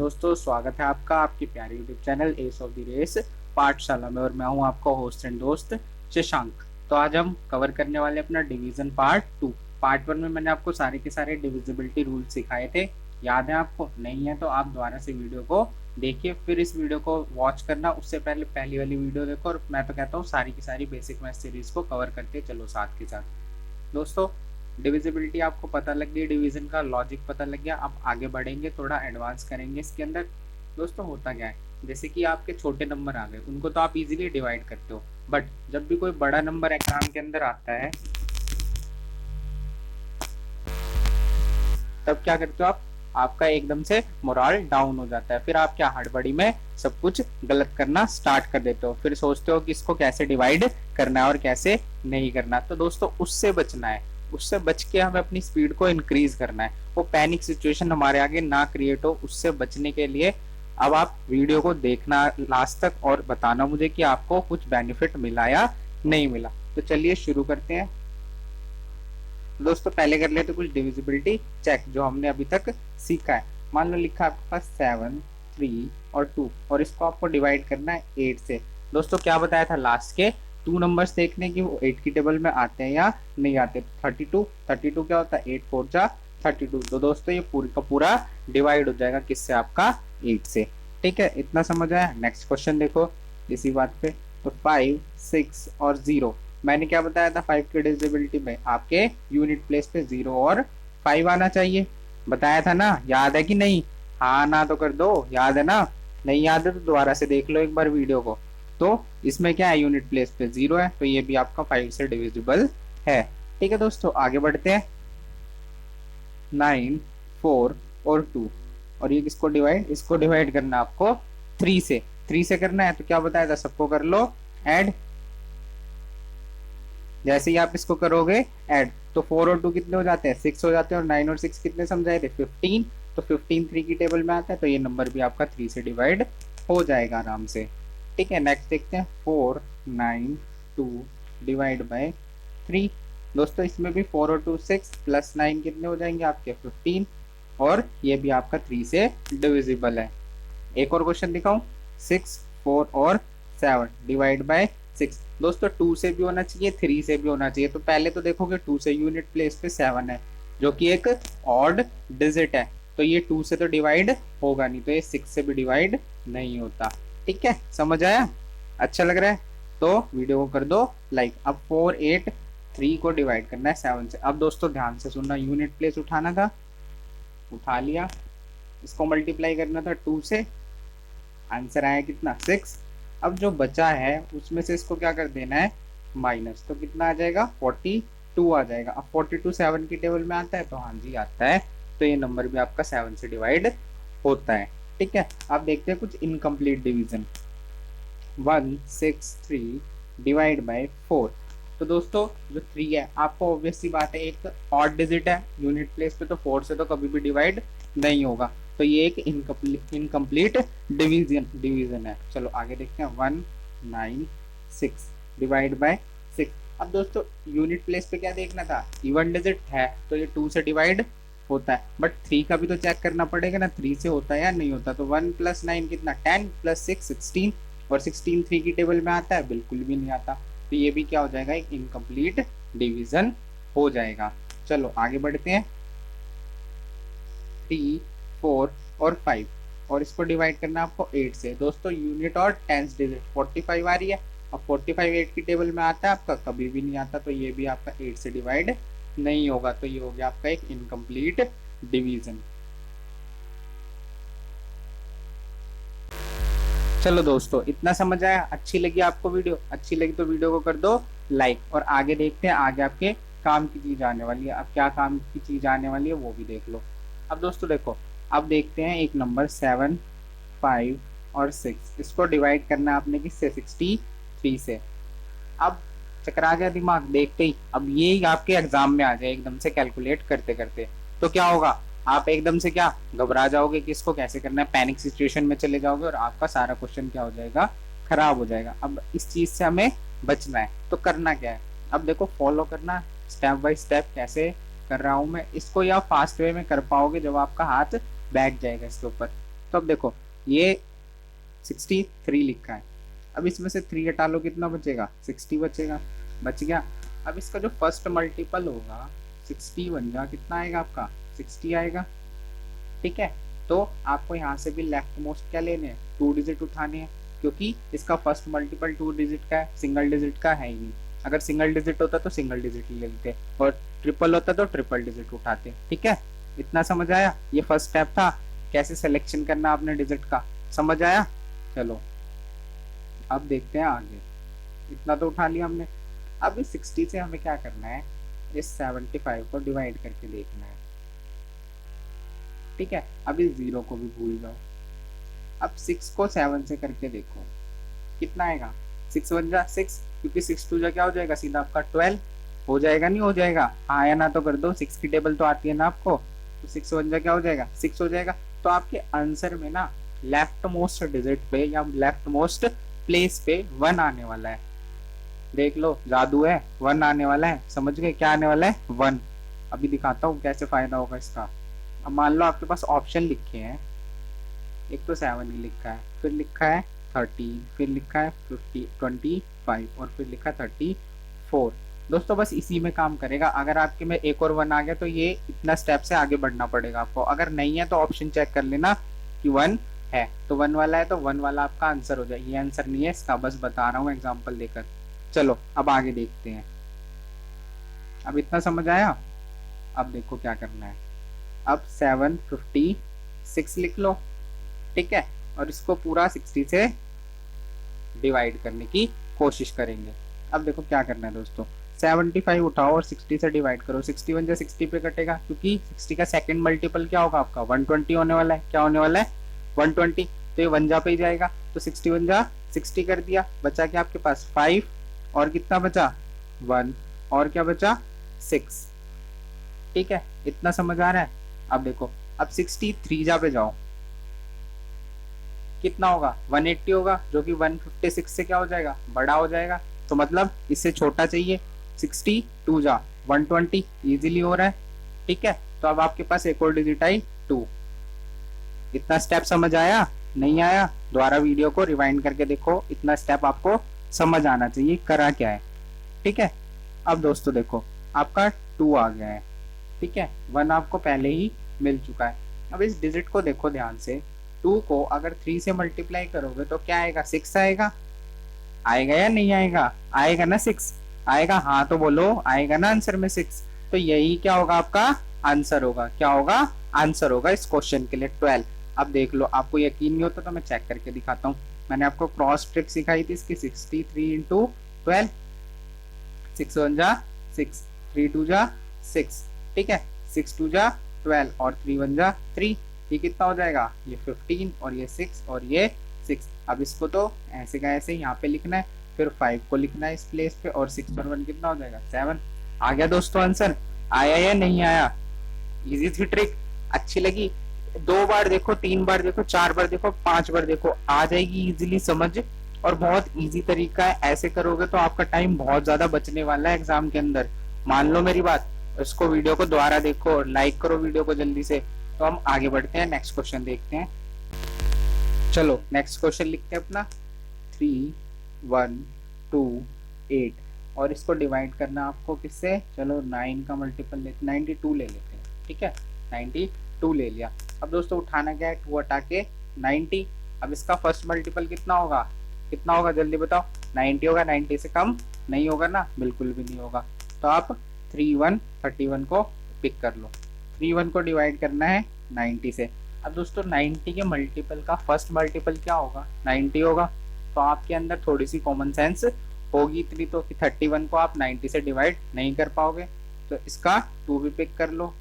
दोस्तों, स्वागत है आपका आपकी प्यारी YouTube channel ace of the race Pathshala में। और मैं हूं आपका होस्ट एंड दोस्त शशांक। तो आज हम कवर करने वाले अपना डिवीजन पार्ट 2। पार्ट 1 में मैंने आपको सारे के सारे डिविजिबिलिटी रूल सिखाए थे। याद है आपको? नहीं है तो आप दोबारा से वीडियो को देखिए, फिर इस वीडियो को वॉच करना। उससे पहले पहली वाली वीडियो देखो। और मैं तो कहता हूँ सारी की सारी बेसिक मैथ सीरीज को कवर करते चलो साथ के साथ। दोस्तों, डिविजिबिलिटी आपको पता लग गई, डिवीजन का लॉजिक पता लग गया। अब आगे बढ़ेंगे, थोड़ा एडवांस करेंगे इसके अंदर। दोस्तों, होता क्या है, जैसे कि आपके छोटे नंबर आ गए, उनको तो आप इजीली डिवाइड करते हो। बट जब भी कोई बड़ा नंबर एग्जाम के अंदर आता है, तब क्या करते हो आप? आपका एकदम से मोराल डाउन हो जाता है। फिर आप क्या हड़बड़ी में सब कुछ गलत करना स्टार्ट कर देते हो। फिर सोचते हो कि इसको कैसे डिवाइड करना है और कैसे नहीं करना। तो दोस्तों, उससे बचना है। उससे बच के हमें अपनी स्पीड को इंक्रीज करना है। वो पैनिक सिचुएशन हमारे आगे ना क्रिएट हो, उससे बचने के लिए अब आप वीडियो को देखना लास्ट तक और बताना मुझे कि आपको कुछ बेनिफिट मिला या नहीं मिला। तो चलिए शुरू करते हैं। दोस्तों, पहले कर लेते कुछ डिविजिबिलिटी चेक जो हमने अभी तक सीखा है। मान लो लिखा आपके पास 7, 3 और 2, और इसको आपको डिवाइड करना है 8 से। दोस्तों, क्या बताया था लास्ट के 2 नंबर्स देखने की वो 8 की टेबल में आते हैं या नहीं आते। 32 क्या होता है? 8 4 जा 32। तो दोस्तों, ये पूरी का पूरा डिवाइड हो जाएगा किससे? आपका 8 से। ठीक है, इतना समझ आया। नेक्स्ट क्वेश्चन देखो इसी बात पे। तो 5, 6 और 0। मैंने क्या बताया था? 5 की डिविजिबिलिटी में आपके यूनिट प्लेस पे 0 और 5 आना चाहिए। बताया था ना? याद है कि नहीं? हाँ ना तो कर दो। याद है ना? नहीं याद है तो दोबारा से देख लो एक बार वीडियो को। तो इसमें क्या है? यूनिट प्लेस पे 0 है, तो ये भी आपका 5 से डिविजिबल है। ठीक है दोस्तों, आगे बढ़ते हैं। 9, 4 और 2। और ये किसको डिवाइड? इसको डिवाइड करना आपको 3 से। 3 से करना है तो क्या बताया था? सबको कर लो ऐड। जैसे ही आप इसको करोगे ऐड, तो 4 और 2 कितने हो जाते हैं? 6 हो जाते हैं। और 9 और 6 कितने समझाए थे? 15। तो 15 3 की टेबल में आता है, तो ये नंबर भी आपका 3 से डिवाइड हो जाएगा आराम से। ठीक है, नेक्स्ट देखते हैं। 4, 9, 2 डिवाइड बाय 3। दोस्तों, इसमें भी 4 और 2 6 प्लस 9 कितने हो जाएंगे आपके? 15। और ये भी आपका 3 से डिविजिबल है। एक और क्वेश्चन दिखाऊं। 6, 4 और 7 डिवाइड बाय 6। दोस्तों, 2 से भी होना चाहिए, 3 से भी होना चाहिए। तो पहले तो देखोगे 2 से यूनिट प्लेस पे 7 है, जो कि एक ऑड डिजिट है। तो ये 2 से तो डिवाइड होगा नहीं, तो ये 6 से भी डिवाइड नहीं होता। ठीक है, समझ आया? अच्छा लग रहा है तो वीडियो को कर दो लाइक। अब 4, 8, 3 को डिवाइड करना है 7 से। अब दोस्तों ध्यान से सुनना, यूनिट प्लेस उठाना था, उठा लिया। इसको मल्टीप्लाई करना था 2 से, आंसर आया कितना? 6। अब जो बचा है उसमें से इसको क्या कर देना है? माइनस। तो कितना आ जाएगा? 42 आ जाएगा। अब 42 7 की टेबल में आता है, तो हाँ जी आता है। तो ये नंबर भी आपका 7 से डिवाइड होता है। ठीक है, अब देखते हैं कुछ इनकम्प्लीट डिवीजन। 1, 6, 3 divide by 4। तो दोस्तों, जो 3 है, आपको ऑब्वियस सी बात है, एक ऑड डिजिट है यूनिट प्लेस पे, तो 4 से तो कभी भी डिवाइड नहीं होगा। तो ये एक इनकम्प्लीट डिवीजन है। चलो आगे देखते हैं। 1, 9, 6 डिवाइड बाय 6। अब दोस्तों, यूनिट प्लेस पे क्या देखना था? इवन डिजिट है, तो ये 2 से डिवाइड होता है। बट 3 का भी तो चेक करना पड़ेगा ना, 3 से होता है या नहीं होता। तो 1 प्लस 9 कितना? 10 प्लस 6 16। और 16 3 की टेबल में आता है? बिल्कुल भी नहीं आता। तो ये भी क्या हो जाएगा? एक इनकम्प्लीट डिवीजन हो जाएगा। चलो आगे बढ़ते हैं। 3, 4 और 5, और इसको डिवाइड करना आपको 8 से। दोस्तों, यूनिट और टेंस डिजिट 45 आ रही है। अब 45 8 की टेबल में आता है आपका? कभी भी नहीं आता। तो ये भी आपका 8 से डिवाइड नहीं होगा। तो ये हो गया आपका एक इनकम्प्लीट डिवीजन। चलो दोस्तों, इतना समझ आया? अच्छी लगी आपको वीडियो? अच्छी लगी तो वीडियो को कर दो लाइक। और आगे देखते हैं, आगे आपके काम की चीज आने वाली है। अब क्या काम की चीज आने वाली है वो भी देख लो। अब दोस्तों देखो, अब देखते हैं एक नंबर 7, 5 और 6। इसको डिवाइड करना है आपने किससे? 63 से। अब चकरा गया दिमाग देखते ही? अब ये आपके एग्जाम में आ जाए एकदम से कैलकुलेट करते करते, तो क्या होगा? आप एकदम से क्या घबरा जाओगे कि इसको कैसे करना है, पैनिक सिचुएशन में चले जाओगे और आपका सारा क्वेश्चन क्या हो जाएगा? खराब हो जाएगा। अब इस चीज से हमें बचना है, तो करना क्या है? अब देखो, फॉलो करना स्टेप बाय स्टेप कैसे कर रहा हूं मैं इसको, या फास्ट वे में कर पाओगे जब आपका हाथ बैठ जाएगा इसके ऊपर। तो अब देखो ये 63 लिखा है, अब इसमें से 3 हटा लो, कितना बचेगा 60 बचेगा, बच गया। अब इसका जो फर्स्ट मल्टीपल होगा 60 बन गया, कितना आएगा आपका 60 आएगा, ठीक है। तो आपको यहाँ से भी लेफ्ट मोस्ट क्या लेने हैं, 2 डिजिट उठाने हैं, क्योंकि इसका फर्स्ट मल्टीपल 2 डिजिट का है, सिंगल डिजिट का है ही नहीं। अगर सिंगल डिजिट होता तो सिंगल डिजिट ले लेते, और ट्रिपल होता तो ट्रिपल डिजिट उठाते, ठीक है। इतना समझ आया, ये फर्स्ट स्टेप था, कैसे सिलेक्शन करना आपने डिजिट का, समझ आया। चलो अब देखते हैं आगे, इतना तो उठा लिया हमने। अब इस 60 से हमें क्या करना है, इस 75 को डिवाइड करके देखना है, ठीक है। अब इस 0 को भी भूल जाओ। अब 6 को 7 से करके देखो कितना आएगा, 6 बन जा 6, क्योंकि 6 टू जा क्या हो जाएगा, सीधा आपका 12 हो जाएगा, नहीं हो जाएगा, हाँ या ना तो कर दो, 6 की टेबल तो आती है ना आपको, तो 6 बन जा क्या हो जाएगा 6 हो जाएगा। तो आपके आंसर में ना लेफ्ट मोस्ट डिजिट पे या लेफ्ट मोस्ट प्लेस पे 1 आने वाला है, देख लो जादू है, 1 आने वाला है, समझ गए क्या आने वाला है 1। अभी दिखाता हूँ कैसे फायदा होगा इसका। अब मान लो आपके पास ऑप्शन लिखे हैं, एक तो 7 ही लिखा है, फिर लिखा है 13, फिर लिखा है 50 25 और फिर लिखा है 34। दोस्तों बस इसी में काम करेगा, अगर आपके में एक और 1 आ गया तो ये इतना स्टेप से आगे बढ़ना पड़ेगा आपको, अगर नहीं है तो ऑप्शन चेक कर लेना कि 1 है, तो 1 वाला है तो 1 वाला आपका आंसर हो जाए, ये आंसर नहीं है इसका, बस बता रहा हूँ एग्जाम्पल देकर। चलो अब आगे देखते हैं, अब इतना समझ आया। अब देखो क्या करना है, अब 756 लिख लो, ठीक है, और इसको पूरा 60 से डिवाइड करने की कोशिश करेंगे। अब देखो क्या करना है दोस्तों, 75 उठाओ और 60 से डिवाइड करो, 61 जो 60 पे कटेगा, क्योंकि 60 का सेकंड मल्टीपल क्या होगा आपका 120 होने वाला है, क्या होने वाला है 120, तो ये 1 जा पे ही जाएगा, तो 61 जा 60 कर दिया, बचा क्या आपके पास 5, और कितना बचा 1, और क्या बचा 6, ठीक है। इतना समझ आ रहा है। अब देखो अब 63 जा पे जाओ, कितना होगा 180 होगा, जो कि 156 से क्या हो जाएगा बड़ा हो जाएगा, तो मतलब इससे छोटा चाहिए, 62 जा 120 इजीली हो रहा है, ठीक है। तो अब आपके पास एक और डिजिट आई 2। इतना स्टेप समझ आया, नहीं आया दोबारा वीडियो को रिवाइंड करके देखो, इतना स्टेप आपको समझ आना चाहिए करा क्या है, ठीक है। अब दोस्तों देखो आपका 2 आ गया है, ठीक है, 1 आपको पहले ही मिल चुका है। अब इस डिजिट को देखो ध्यान से, 2 को अगर 3 से मल्टीप्लाई करोगे तो क्या आएगा 6 आएगा, आएगा या नहीं आएगा, आएगा ना 6 आएगा, हाँ तो बोलो आएगा ना आंसर में 6, तो यही क्या होगा आपका आंसर होगा, क्या होगा आंसर होगा इस क्वेश्चन के लिए 12। अब देख लो, आपको यकीन नहीं होता तो मैं चेक करके दिखाता हूँ, मैंने आपको क्रॉस ट्रिक सिखाई थी इसकी, 63 इंटू 12, 6 1 जा 6, 3 2 जा 6, ठीक है, 6 2 जा 12 और 3 1 जा 3, ये कितना हो जाएगा ये 15 और ये 6 और ये 6। अब इसको तो ऐसे का ऐसे यहाँ पे लिखना है, फिर 5 को लिखना है इस प्लेस पे, और 6 पर 1 कितना हो जाएगा 7। आ गया दोस्तों आंसर, आया या नहीं आया, इजी थी ट्रिक, अच्छी लगी, 2 बार देखो 3 बार देखो 4 बार देखो 5 बार देखो, आ जाएगी इजीली समझ, और बहुत इजी तरीका है, ऐसे करोगे तो आपका टाइम बहुत ज्यादा बचने वाला है एग्जाम के अंदर, मान लो मेरी बात। इसको वीडियो को दोबारा देखो और लाइक करो वीडियो को जल्दी से। तो हम आगे बढ़ते हैं, नेक्स्ट क्वेश्चन देखते हैं। चलो नेक्स्ट क्वेश्चन लिखते हैं अपना 3 1 2 8, और इसको डिवाइड करना आपको किससे, चलो 9 का मल्टीपल लेते 92 ले लेते हैं, ठीक है 92 ले लिया। अब दोस्तों उठाना क्या है, 2 हटा के 90, अब इसका फर्स्ट मल्टीपल कितना होगा, कितना होगा जल्दी बताओ, 90 होगा, 90 से कम नहीं होगा ना, बिल्कुल भी नहीं होगा। तो आप 31 को पिक कर लो, 31 को डिवाइड करना है 90 से। अब दोस्तों 90 के मल्टीपल का फर्स्ट मल्टीपल क्या होगा 90 होगा, तो आपके अंदर थोड़ी सी कॉमन सेंस होगी इतनी तो कि 31 को आप 90 से डिवाइड नहीं कर पाओगे, तो इसका 2 भी पिक कर लो।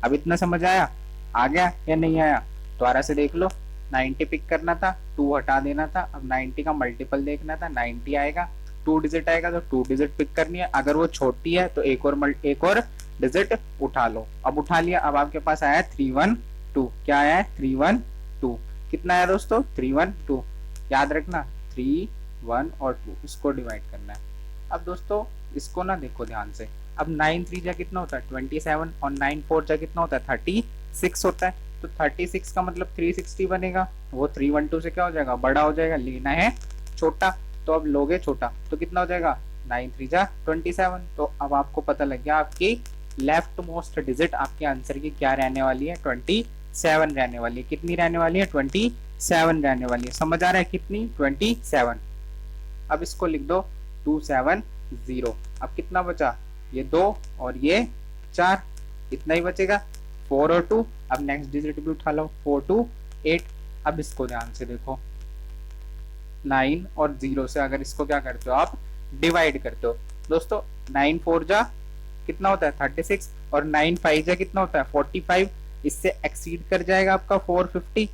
अब इतना समझ आया, आ गया या नहीं आया, दोबारा से देख लो, 90 पिक करना था, 2 हटा देना था, अब 90 का मल्टीपल देखना था, 90 आएगा, 2 डिजिट आएगा तो 2 डिजिट पिक करनी है, अगर वो छोटी है तो एक और डिजिट उठा लो। अब उठा लिया, अब आपके पास आया 312, क्या आया है 312, कितना आया दोस्तों 312, याद रखना 3 1 और 2 इसको डिवाइड करना है। अब दोस्तों इसको ना देखो ध्यान से, अब 9 3 जा कितना होता है 27, और 9 4 जा कितना होता है 36 होता है, तो 36 का मतलब 360 बनेगा, वो 312 से क्या हो जाएगा, बड़ा हो जाएगा, लेना है छोटा। तो अब लोगे छोटा तो कितना हो जाएगा, 9 3 जा 27। तो अब आपको पता लग गया आपकी लेफ्ट मोस्ट डिजिट आपके आंसर की क्या रहने वाली है, 27 रहने वाली है। कितनी रहने वाली है, 27 रहने वाली है। समझ आ रहा है कितनी, 27। अब इसको लिख दो 270। अब कितना बचा, ये 2 और ये 4, इतना ही बचेगा, 4 और 2। अब नेक्स्ट डिजिट भी उठा लो, 4 2 8। अब इसको ध्यान से देखो, 9 और 0 से अगर इसको क्या करते हो आप, डिवाइड करते हो दोस्तों, 9 4 जा कितना होता है 36, और 9 5 जा कितना होता है 45। इससे एक्सीड कर जाएगा आपका 450,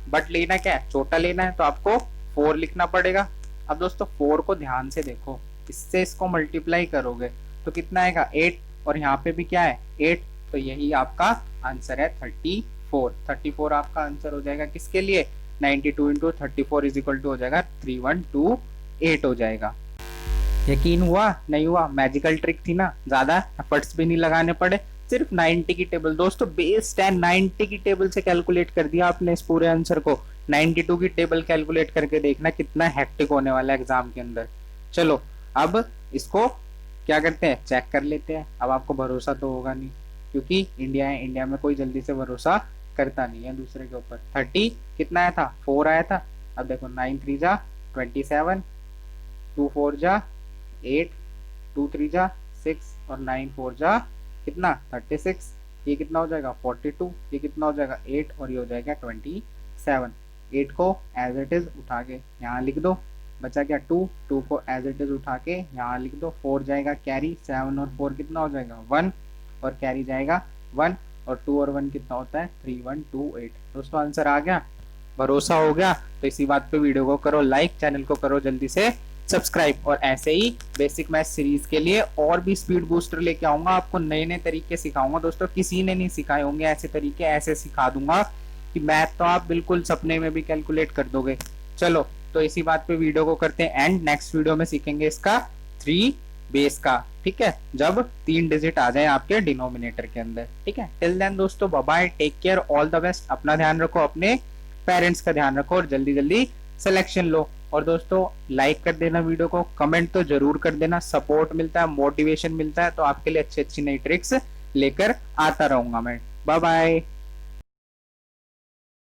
बट लेना क्या है, छोटा लेना है, तो आपको 4 लिखना पड़ेगा। अब दोस्तों 4 को ध्यान से देखो, इससे इसको मल्टीप्लाई करोगे तो कितना आएगा 8, और यहाँ पे भी क्या है 8, तो यही आपका आंसर है 34। 34 आपका आंसर हो जाएगा किसके लिए, 92 इंटू 34 इज इक्वल टू हो जाएगा 3128 हो जाएगा। यकीन हुआ, नहीं हुआ, मैजिकल ट्रिक थी ना, ज्यादा एफर्ट्स भी नहीं लगाने पड़े, सिर्फ 90 की टेबल दोस्तों, बेस 10 90 की टेबल से कैलकुलेट कर दिया आपने इस पूरे आंसर को। 92 की टेबल कैलकुलेट करके देखना कितना हेक्टिक होने वाला है एग्जाम के अंदर। चलो अब इसको क्या करते हैं, चेक कर लेते हैं। अब आपको भरोसा तो होगा नहीं, क्योंकि इंडिया है, इंडिया में कोई जल्दी से भरोसा करता नहीं है दूसरे के ऊपर। 30 कितना आया था, 4 आया था। अब देखो 9 3 जा 27, 2 4 जा 8, 2 3 जा 6, और 9 4 जा कितना 36। ये कितना हो जाएगा 42, ये कितना हो जाएगा 8, और ये हो जाएगा 27। 8 को एज इट इज उठा के यहाँ लिख दो, बचा क्या 2, 2 को एज इट इज उठा के यहाँ लिख दो, 4 जाएगा कैरी, 7 और 4 कितना हो जाएगा 1, और कैरी जाएगा 1, और 2 और 1 कितना होता है 3128। दोस्तों आंसर आ गया, भरोसा हो गया, तो इसी बात पे वीडियो को करो लाइक, चैनल को करो जल्दी से सब्सक्राइब, और ऐसे ही बेसिक मैथ सीरीज के लिए और भी स्पीड बूस्टर लेके आऊंगा, आपको नए नए तरीके सिखाऊंगा दोस्तों, किसी ने नहीं सिखाए होंगे ऐसे तरीके, ऐसे सिखा दूंगा कि मैथ तो आप बिल्कुल सपने में भी कैलकुलेट कर दोगे। चलो तो इसी बात पे वीडियो को करते हैं एंड, नेक्स्ट वीडियो में सीखेंगे इसका 3 बेस का, ठीक है, जब 3 डिजिट आ जाए आपके डिनोमिनेटर के अंदर, ठीक है। टिल देन दोस्तों bye bye, take care, all the best, अपना ध्यान रखो, अपने पेरेंट्स का ध्यान रखो, और जल्दी जल्दी सिलेक्शन लो। और दोस्तों लाइक कर देना वीडियो को, कमेंट तो जरूर कर देना, सपोर्ट मिलता है, मोटिवेशन मिलता है, तो आपके लिए अच्छी अच्छी नई ट्रिक्स लेकर आता रहूंगा मैं। Bye bye.